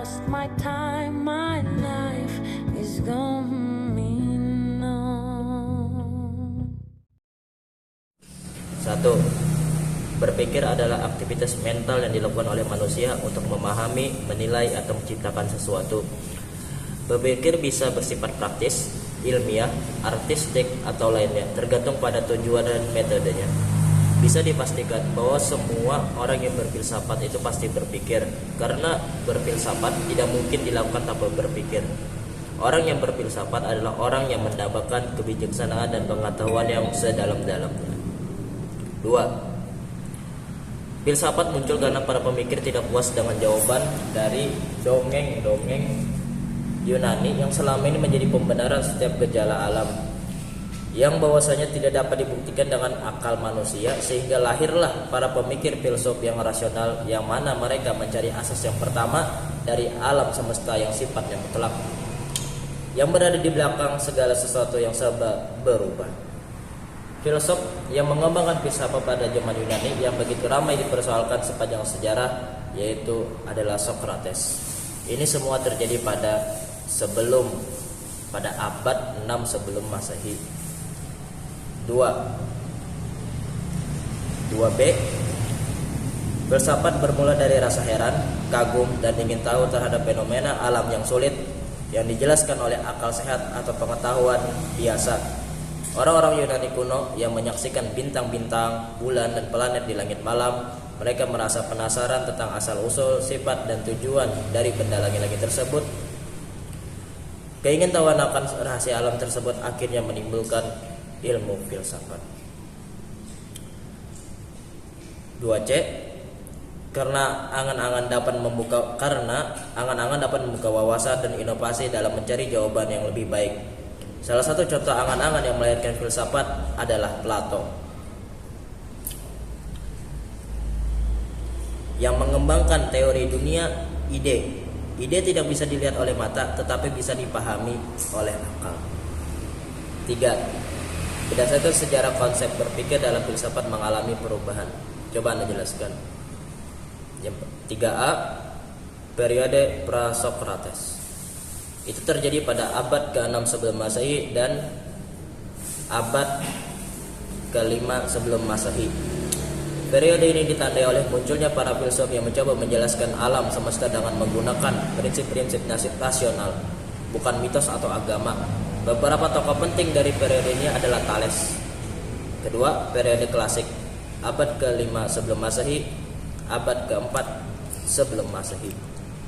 lost my time, my life is gone now. 1. Berpikir adalah aktivitas mental yang dilakukan oleh manusia untuk memahami, menilai, atau menciptakan sesuatu. Berpikir bisa bersifat praktis, ilmiah, artistik, atau lainnya, tergantung pada tujuan dan metodenya. Bisa dipastikan bahwa semua orang yang berfilsafat itu pasti berpikir, karena berfilsafat tidak mungkin dilakukan tanpa berpikir. Orang yang berfilsafat adalah orang yang mendapatkan kebijaksanaan dan pengetahuan yang sedalam-dalamnya. 2. Filsafat muncul karena para pemikir tidak puas dengan jawaban dari dongeng-dongeng Yunani yang selama ini menjadi pembenaran setiap gejala alam, yang bahwasanya tidak dapat dibuktikan dengan akal manusia, sehingga lahirlah para pemikir filsuf yang rasional, yang mana mereka mencari asas yang pertama dari alam semesta yang sifatnya mutlak, yang berada di belakang segala sesuatu yang serba berubah. Filsuf yang mengembangkan filsafat pada zaman Yunani yang begitu ramai dipersoalkan sepanjang sejarah yaitu adalah Socrates. Ini semua terjadi pada abad 6 sebelum Masehi. 2b. Filsafat bermula dari rasa heran, kagum, dan ingin tahu terhadap fenomena alam yang sulit yang dijelaskan oleh akal sehat atau pengetahuan biasa. Orang-orang Yunani kuno yang menyaksikan bintang-bintang, bulan, dan planet di langit malam, mereka merasa penasaran tentang asal-usul, sifat, dan tujuan dari benda langit-langit tersebut. Keingintahuan akan rahasia alam tersebut akhirnya menimbulkan ilmu filsafat. 2c. Karena angan-angan dapat membuka wawasan dan inovasi dalam mencari jawaban yang lebih baik. Salah satu contoh angan-angan yang melahirkan filsafat adalah Plato, yang mengembangkan teori dunia ide. Ide tidak bisa dilihat oleh mata, tetapi bisa dipahami oleh akal. 3. Berdasarkan sejarah konsep berpikir dalam filsafat mengalami perubahan. Coba Anda jelaskan. 3a. Periode pra-Socrates. Itu terjadi pada abad ke-6 sebelum Masehi dan abad ke-5 sebelum Masehi. Periode ini ditandai oleh munculnya para filsuf yang mencoba menjelaskan alam semesta dengan menggunakan prinsip-prinsip rasional, bukan mitos atau agama. Beberapa tokoh penting dari periode ini adalah Thales. Kedua, periode klasik, abad ke-5 sebelum Masehi, abad ke-4 sebelum Masehi.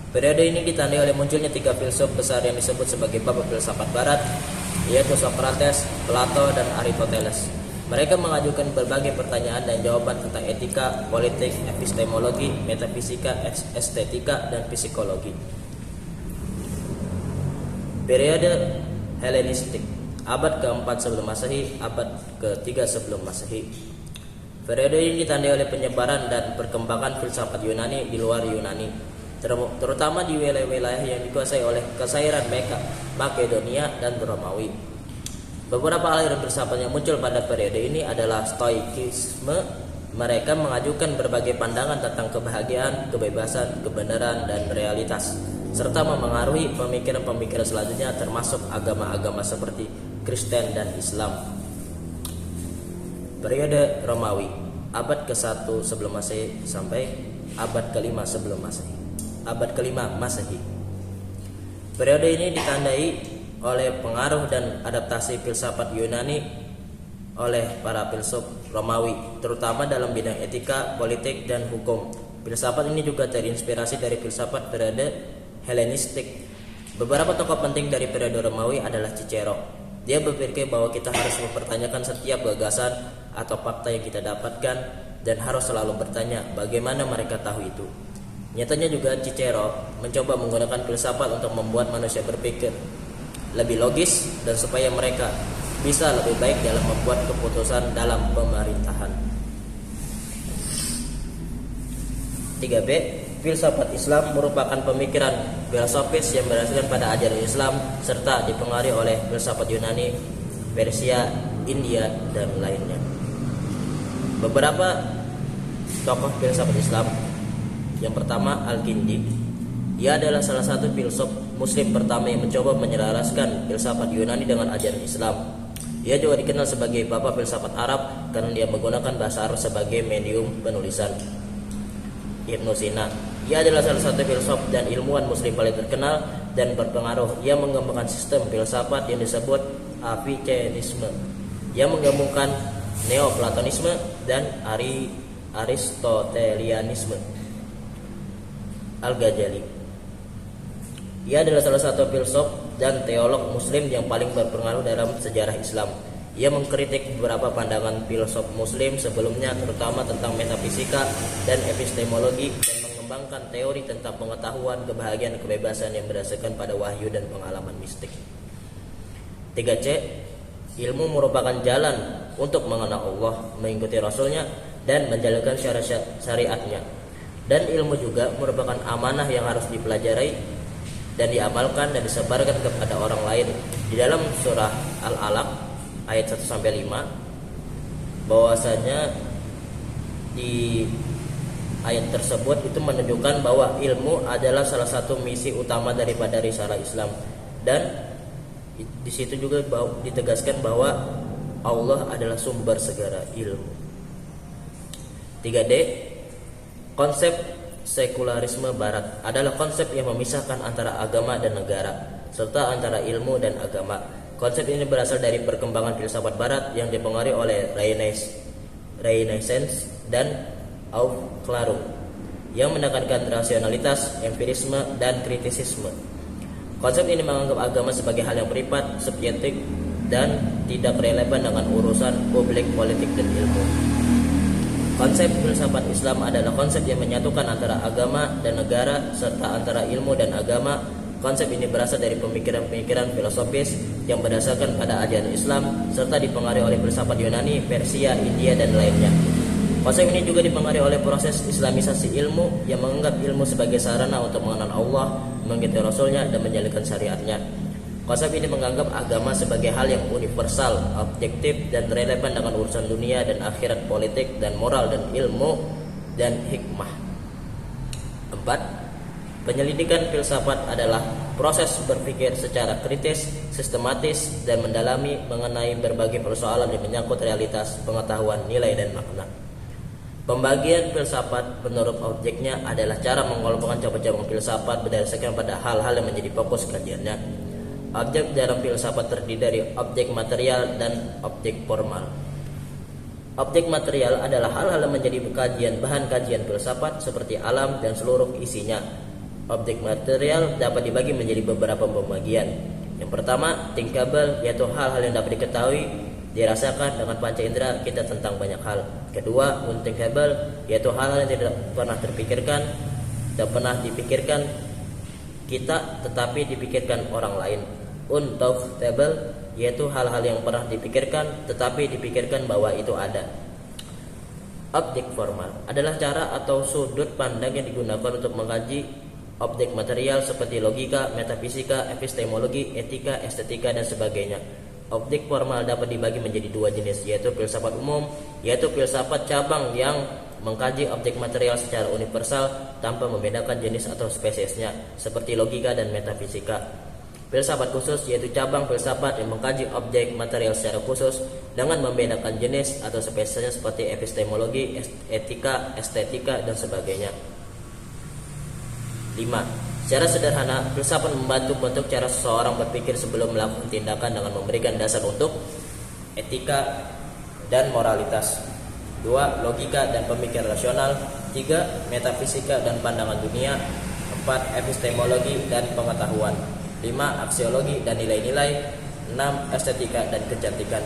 Periode ini ditandai oleh munculnya 3 filsuf besar yang disebut sebagai bapak filsafat barat, yaitu Socrates, Plato, dan Aristoteles. Mereka mengajukan berbagai pertanyaan dan jawaban tentang etika, politik, epistemologi, metafisika, estetika, dan psikologi. Periode Helenistik, abad ke-4 sebelum Masehi, abad ke-3 sebelum Masehi. Periode ini ditandai oleh penyebaran dan perkembangan filsafat Yunani di luar Yunani, terutama di wilayah-wilayah yang dikuasai oleh Kesairan Makedonia dan Romawi. Beberapa aliran filsafat yang muncul pada periode ini adalah Stoikisme. Mereka mengajukan berbagai pandangan tentang kebahagiaan, kebebasan, kebenaran, dan realitas, serta memengaruhi pemikiran-pemikiran selanjutnya termasuk agama-agama seperti Kristen dan Islam. Periode Romawi, abad ke-1 sebelum Masehi sampai abad ke-5 sebelum Masehi. Abad ke-5 Masehi. Periode ini ditandai oleh pengaruh dan adaptasi filsafat Yunani oleh para filsuf Romawi, terutama dalam bidang etika, politik, dan hukum. Filsafat ini juga terinspirasi dari filsafat periode Helenistik. Beberapa tokoh penting dari periode Romawi adalah Cicero. Dia berpikir bahwa kita harus mempertanyakan setiap gagasan atau fakta yang kita dapatkan dan harus selalu bertanya bagaimana mereka tahu itu. Nyatanya juga Cicero mencoba menggunakan filsafat untuk membuat manusia berpikir lebih logis dan supaya mereka bisa lebih baik dalam membuat keputusan dalam pemerintahan. 3b. Filsafat Islam merupakan pemikiran filosofis yang berdasarkan pada ajaran Islam serta dipengaruhi oleh filsafat Yunani, Persia, India, dan lainnya. Beberapa tokoh filsafat Islam. Yang pertama Al-Kindi. Ia adalah salah satu filsuf muslim pertama yang mencoba menyelaraskan filsafat Yunani dengan ajaran Islam. Ia juga dikenal sebagai bapak filsafat Arab karena dia menggunakan bahasa Arab sebagai medium penulisan. Ibnu Sina. Ia adalah salah satu filsuf dan ilmuwan muslim paling terkenal dan berpengaruh. Ia mengembangkan sistem filsafat yang disebut Avicennisme. Ia menggabungkan Neoplatonisme dan Aristotelianisme. Al-Ghazali. Ia adalah salah satu filsuf dan teolog muslim yang paling berpengaruh dalam sejarah Islam. Ia mengkritik beberapa pandangan filsuf muslim sebelumnya, terutama tentang metafisika dan epistemologi, dan mengembangkan teori tentang pengetahuan, kebahagiaan, dan kebebasan yang berdasarkan pada wahyu dan pengalaman mistik. 3C. Ilmu merupakan jalan untuk mengenal Allah, mengikuti Rasulnya, dan menjalankan syariatnya. Dan ilmu juga merupakan amanah yang harus dipelajari dan diamalkan dan disebarkan kepada orang lain. Di dalam surah Al-Alaq ayat 1-5 bahwasanya di ayat tersebut itu menunjukkan bahwa ilmu adalah salah satu misi utama daripada risalah Islam, dan di situ juga ditegaskan bahwa Allah adalah sumber segala ilmu. 3D. Konsep sekularisme barat adalah konsep yang memisahkan antara agama dan negara serta antara ilmu dan agama. Konsep ini berasal dari perkembangan filsafat barat yang dipengaruhi oleh Renaissance dan Aufklärung yang menekankan rasionalitas, empirisme, dan kritisisme. Konsep ini menganggap agama sebagai hal yang privat, subjektif, dan tidak relevan dengan urusan publik, politik, dan ilmu. Konsep filsafat Islam adalah konsep yang menyatukan antara agama dan negara serta antara ilmu dan agama. Konsep ini berasal dari pemikiran-pemikiran filosofis yang berdasarkan pada ajaran Islam serta dipengaruhi oleh filsafat Yunani, Persia, India, dan lainnya. Konsep ini juga dipengaruhi oleh proses islamisasi ilmu yang menganggap ilmu sebagai sarana untuk mengenal Allah, mengikuti Rasulnya, dan menjalankan syariatnya. Konsep ini menganggap agama sebagai hal yang universal, objektif, dan relevan dengan urusan dunia dan akhirat, politik, dan moral, dan ilmu, dan hikmah. 4. Penyelidikan filsafat adalah proses berpikir secara kritis, sistematis, dan mendalami mengenai berbagai persoalan yang menyangkut realitas, pengetahuan, nilai, dan makna. Pembagian filsafat menurut objeknya adalah cara mengelompokkan cabang-cabang filsafat berdasarkan pada hal-hal yang menjadi fokus kajiannya. Objek dalam filsafat terdiri dari objek material dan objek formal. Objek material adalah hal-hal yang menjadi bahan kajian filsafat seperti alam dan seluruh isinya. Objek material dapat dibagi menjadi beberapa pembagian. Yang pertama, thinkable, yaitu hal-hal yang dapat diketahui, dirasakan dengan panca indera kita tentang banyak hal. Kedua, unthinkable, yaitu hal-hal yang tidak pernah dipikirkan kita tetapi dipikirkan orang lain. Untouchable, yaitu hal-hal yang pernah dipikirkan tetapi dipikirkan bahwa itu ada. Objek formal adalah cara atau sudut pandang yang digunakan untuk mengkaji objek material seperti logika, metafisika, epistemologi, etika, estetika, dan sebagainya. Objek formal dapat dibagi menjadi dua jenis, yaitu filsafat umum, yaitu filsafat cabang yang mengkaji objek material secara universal tanpa membedakan jenis atau spesiesnya, seperti logika dan metafisika. Filsafat khusus yaitu cabang filsafat yang mengkaji objek material secara khusus dengan membedakan jenis atau spesiesnya, seperti epistemologi, etika, estetika, dan sebagainya. 5. Secara sederhana, filsafat membantu bentuk cara seseorang berpikir sebelum melakukan tindakan dengan memberikan dasar untuk etika dan moralitas. 2. Logika dan pemikiran rasional. 3. Metafisika dan pandangan dunia. 4. Epistemologi dan pengetahuan. 5. Aksiologi dan nilai-nilai. 6. Estetika dan kecantikan.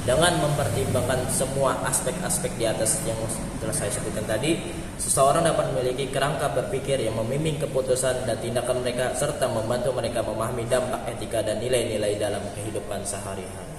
Dengan mempertimbangkan semua aspek-aspek di atas yang telah saya sebutkan tadi, seseorang dapat memiliki kerangka berpikir yang membimbing keputusan dan tindakan mereka serta membantu mereka memahami dampak etika dan nilai-nilai dalam kehidupan sehari-hari.